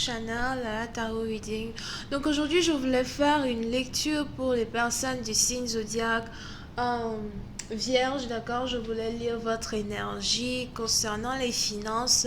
Chanel à la Tarot Reading. Donc aujourd'hui, je voulais faire une lecture pour les personnes du signe zodiaque Vierge, d'accord? Je voulais lire votre énergie concernant les finances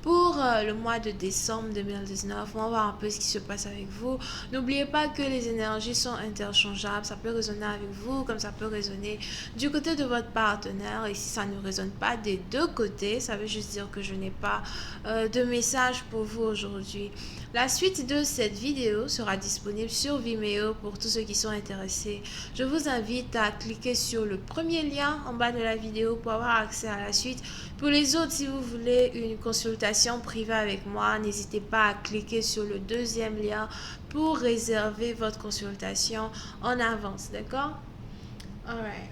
pour le mois de décembre 2019. On va voir un peu ce qui se passe avec vous. N'oubliez pas que les énergies sont interchangeables. Ça peut résonner avec vous comme ça peut résonner du côté de votre partenaire. Et si ça ne résonne pas des deux côtés, ça veut juste dire que je n'ai pas de message pour vous aujourd'hui. La suite de cette vidéo sera disponible sur Vimeo pour tous ceux qui sont intéressés. Je vous invite à cliquer sur le premier lien en bas de la vidéo pour avoir accès à la suite. Pour les autres, si vous voulez une consultation privée avec moi, n'hésitez pas à cliquer sur le deuxième lien pour réserver votre consultation en avance, d'accord? Alright.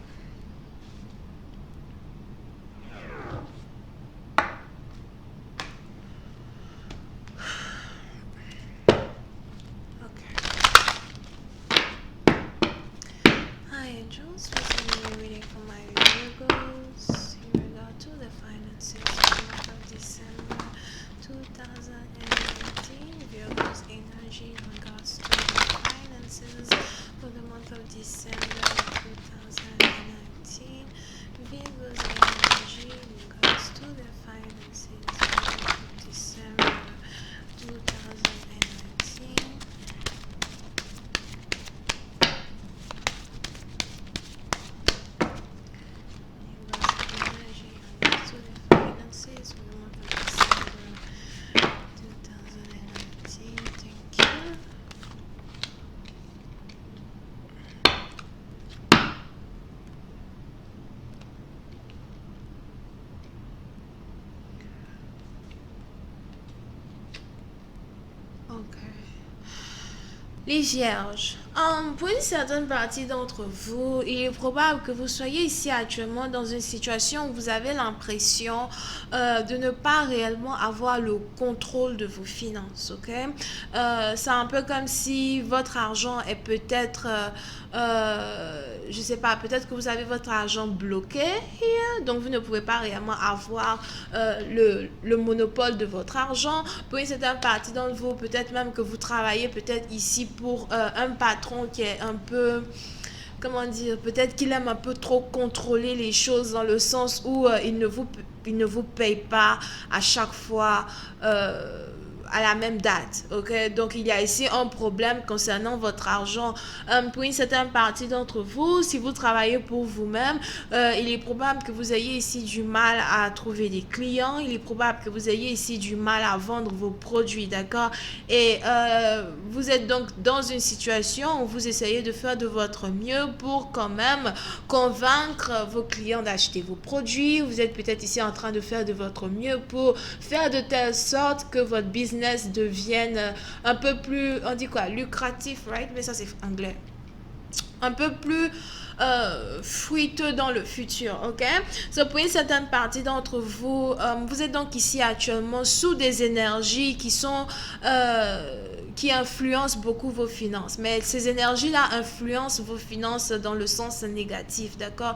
Hi angels, what's your reading for my Virgos in regard to the finances for the month of December 2018? Virgos energy in regards to the finances for the month of December 2019. Virgos energy in regards to the finances for the month of December 2019. Les vierges, pour une certaine partie d'entre vous, il est probable que vous soyez ici actuellement dans une situation où vous avez l'impression de ne pas réellement avoir le contrôle de vos finances, ok? C'est un peu comme si votre argent est peut-être, je sais pas, peut-être que vous avez votre argent bloqué here, donc vous ne pouvez pas réellement avoir le monopole de votre argent. Pour une certaine partie d'entre vous, peut-être même que vous travaillez peut-être ici pour un patron qui est un peu, comment dire, peut-être qu'il aime un peu trop contrôler les choses dans le sens où il ne vous paye pas à chaque fois à la même date, ok? Donc il y a ici un problème concernant votre argent. Pour une certaine partie d'entre vous, si vous travaillez pour vous-même, il est probable que vous ayez ici du mal à trouver des clients, il est probable que vous ayez ici du mal à vendre vos produits, d'accord? Et vous êtes donc dans une situation où vous essayez de faire de votre mieux pour quand même convaincre vos clients d'acheter vos produits. Vous êtes peut-être ici en train de faire de votre mieux pour faire de telle sorte que votre business devienne un peu plus, on dit quoi, lucratif, right? Mais ça c'est anglais. Un peu plus fruiteux dans le futur, ok? So, pour une certaine partie d'entre vous, vous êtes donc ici actuellement sous des énergies qui sont qui influencent beaucoup vos finances, mais ces énergies-là influencent vos finances dans le sens négatif, d'accord?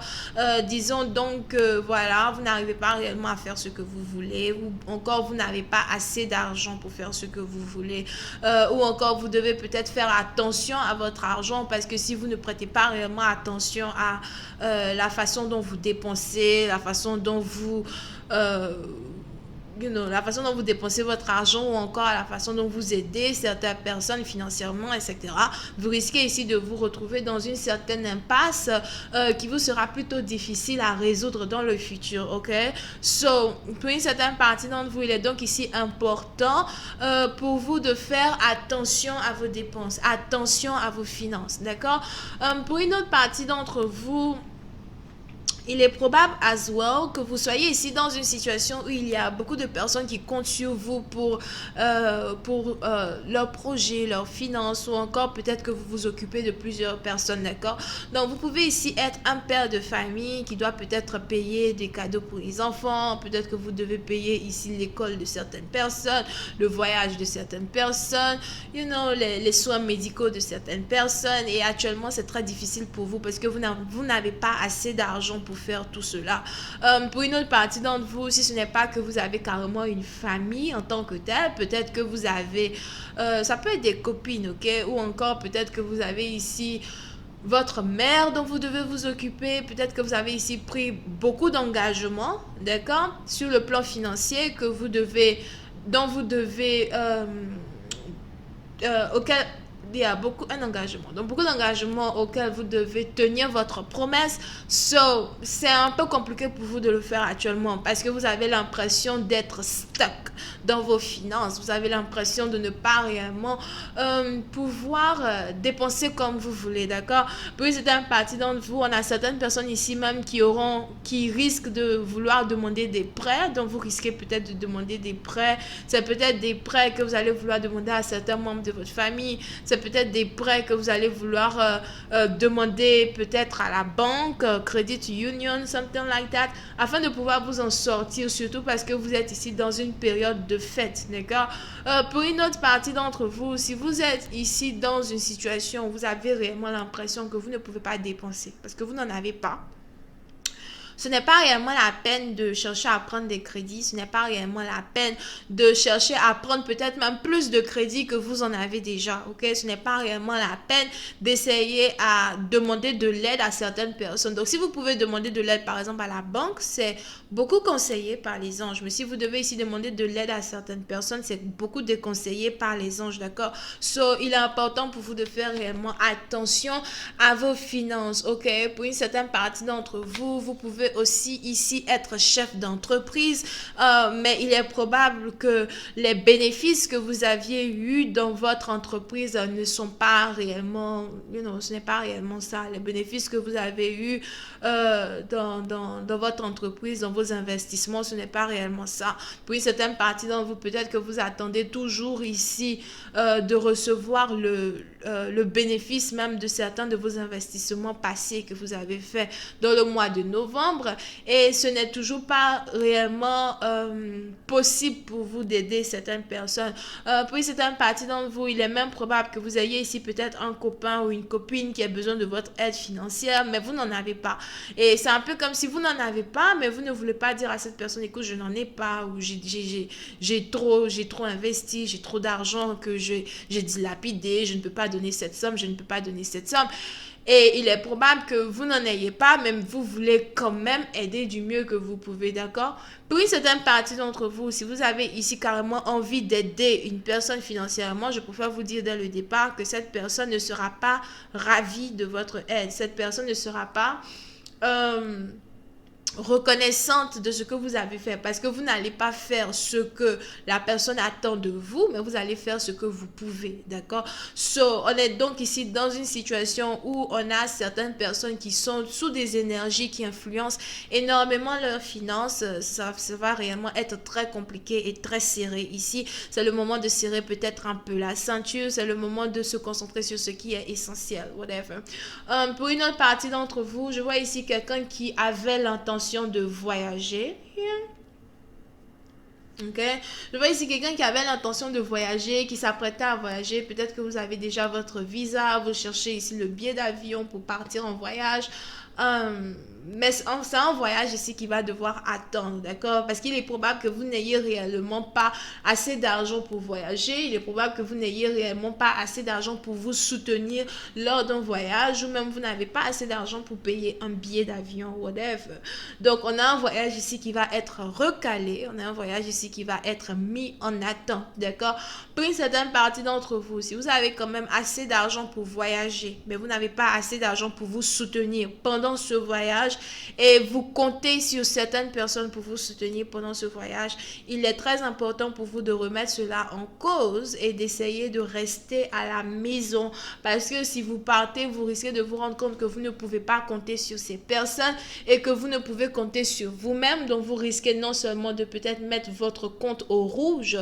Disons donc voilà, vous n'arrivez pas réellement à faire ce que vous voulez, ou encore vous n'avez pas assez d'argent pour faire ce que vous voulez, ou encore vous devez peut-être faire attention à votre argent, parce que si vous ne prêtez pas réellement attention à la façon dont vous dépensez, la façon dont vous la façon dont vous dépensez votre argent, ou encore à la façon dont vous aidez certaines personnes financièrement, etc., vous risquez ici de vous retrouver dans une certaine impasse qui vous sera plutôt difficile à résoudre dans le futur, ok? So, pour une certaine partie d'entre vous, il est donc ici important pour vous de faire attention à vos dépenses, attention à vos finances, d'accord? Pour une autre partie d'entre vous, il est probable as well que vous soyez ici dans une situation où il y a beaucoup de personnes qui comptent sur vous pour leurs projets, leurs finances, ou encore peut-être que vous vous occupez de plusieurs personnes, d'accord? Donc vous pouvez ici être un père de famille qui doit peut-être payer des cadeaux pour les enfants, peut-être que vous devez payer ici l'école de certaines personnes, le voyage de certaines personnes, les soins médicaux de certaines personnes, et actuellement c'est très difficile pour vous parce que vous n'avez pas assez d'argent pour pour faire tout cela. Pour une autre partie d'entre vous, si ce n'est pas que vous avez carrément une famille en tant que telle, peut-être que vous avez, ça peut être des copines, ok, ou encore peut-être que vous avez ici votre mère dont vous devez vous occuper, peut-être que vous avez ici pris beaucoup d'engagements, d'accord, sur le plan financier que vous devez, dont vous devez, auquel il y a beaucoup un engagement, donc beaucoup d'engagements auxquels vous devez tenir votre promesse. So, c'est un peu compliqué pour vous de le faire actuellement parce que vous avez l'impression d'être stuck dans vos finances. Vous avez l'impression de ne pas réellement pouvoir dépenser comme vous voulez, d'accord? Puis c'est un parti d'entre vous, on a certaines personnes ici même qui risquent de vouloir demander des prêts, donc vous risquez peut-être de demander des prêts. C'est peut-être des prêts que vous allez vouloir demander à certains membres de votre famille. C'est peut-être des prêts que vous allez vouloir demander peut-être à la banque, Credit Union, something like that, afin de pouvoir vous en sortir, surtout parce que vous êtes ici dans une période de fête, d'accord? Pour une autre partie d'entre vous, si vous êtes ici dans une situation où vous avez réellement l'impression que vous ne pouvez pas dépenser, parce que vous n'en avez pas, ce n'est pas réellement la peine de chercher à prendre des crédits, ce n'est pas réellement la peine de chercher à prendre peut-être même plus de crédits que vous en avez déjà, ok? Ce n'est pas réellement la peine d'essayer à demander de l'aide à certaines personnes. Donc, si vous pouvez demander de l'aide, par exemple, à la banque, c'est beaucoup conseillé par les anges. Mais si vous devez ici demander de l'aide à certaines personnes, c'est beaucoup déconseillé par les anges, d'accord? So, il est important pour vous de faire réellement attention à vos finances, ok? Pour une certaine partie d'entre vous, vous pouvez aussi ici être chef d'entreprise, mais il est probable que les bénéfices que vous aviez eus dans votre entreprise ne sont pas réellement, ce n'est pas réellement ça. Les bénéfices que vous avez eus dans votre entreprise, dans vos investissements, ce n'est pas réellement ça. Pour une certaine partie d'entre vous, peut-être que vous attendez toujours ici de recevoir le bénéfice même de certains de vos investissements passés que vous avez fait dans le mois de novembre, et ce n'est toujours pas réellement possible pour vous d'aider certaines personnes. Pour une certaine partie d'entre vous, il est même probable que vous ayez ici peut-être un copain ou une copine qui a besoin de votre aide financière, mais vous n'en avez pas. Et c'est un peu comme si vous n'en avez pas, mais vous ne voulez pas dire à cette personne, écoute, je n'en ai pas, ou j'ai trop investi, j'ai trop d'argent que j'ai dilapidé, je ne peux pas donner cette somme, je ne peux pas donner cette somme. Et il est probable que vous n'en ayez pas, mais vous voulez quand même aider du mieux que vous pouvez, d'accord? Pour une certaine partie d'entre vous, si vous avez ici carrément envie d'aider une personne financièrement, je préfère vous dire dès le départ que cette personne ne sera pas ravie de votre aide. Cette personne ne sera pas reconnaissante de ce que vous avez fait, parce que vous n'allez pas faire ce que la personne attend de vous, mais vous allez faire ce que vous pouvez, d'accord? So, on est donc ici dans une situation où on a certaines personnes qui sont sous des énergies qui influencent énormément leurs finances. Ça va réellement être très compliqué et très serré ici. C'est le moment de serrer peut-être un peu la ceinture, c'est le moment de se concentrer sur ce qui est essentiel, whatever. Pour une autre partie d'entre vous, je vois ici quelqu'un qui avait l'intention de voyager. Ok, je vois ici quelqu'un qui avait l'intention de voyager, qui s'apprêtait à voyager. Peut-être que vous avez déjà votre visa, vous cherchez ici le billet d'avion pour partir en voyage. Mais c'est un voyage ici qui va devoir attendre, d'accord? Parce qu'il est probable que vous n'ayez réellement pas assez d'argent pour voyager. Il est probable que vous n'ayez réellement pas assez d'argent pour vous soutenir lors d'un voyage, ou même vous n'avez pas assez d'argent pour payer un billet d'avion, whatever. Donc, on a un voyage ici qui va être recalé. On a un voyage ici qui va être mis en attente, d'accord? Pour une certaine partie d'entre vous, si vous avez quand même assez d'argent pour voyager, mais vous n'avez pas assez d'argent pour vous soutenir pendant ce voyage, et vous comptez sur certaines personnes pour vous soutenir pendant ce voyage, il est très important pour vous de remettre cela en cause et d'essayer de rester à la maison, parce que si vous partez, vous risquez de vous rendre compte que vous ne pouvez pas compter sur ces personnes et que vous ne pouvez compter sur vous-même. Donc vous risquez non seulement de peut-être mettre votre compte au rouge,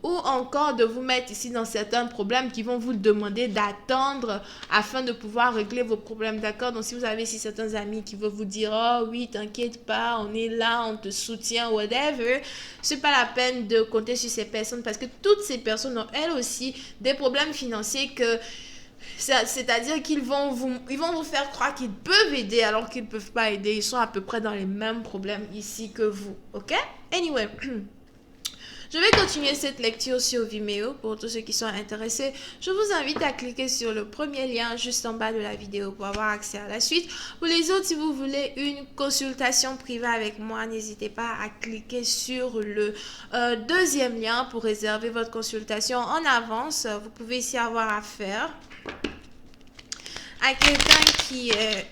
ou encore de vous mettre ici dans certains problèmes qui vont vous demander d'attendre afin de pouvoir régler vos problèmes, d'accord? Donc si vous avez ici certains amis qui veulent vous dire, oh oui, t'inquiète pas, on est là, on te soutient, whatever, c'est pas la peine de compter sur ces personnes, parce que toutes ces personnes ont elles aussi des problèmes financiers que C'est-à-dire ils vont vous faire croire qu'ils peuvent aider alors qu'ils ne peuvent pas aider. Ils sont à peu près dans les mêmes problèmes ici que vous. Ok? Anyway. Je vais continuer cette lecture sur Vimeo pour tous ceux qui sont intéressés. Je vous invite à cliquer sur le premier lien juste en bas de la vidéo pour avoir accès à la suite. Pour les autres, si vous voulez une consultation privée avec moi, n'hésitez pas à cliquer sur le deuxième lien pour réserver votre consultation en avance. Vous pouvez ici avoir affaire à quelqu'un qui est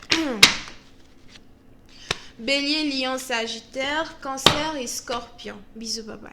Bélier, Lion, Sagittaire, Cancer et Scorpion. Bisous, bye bye.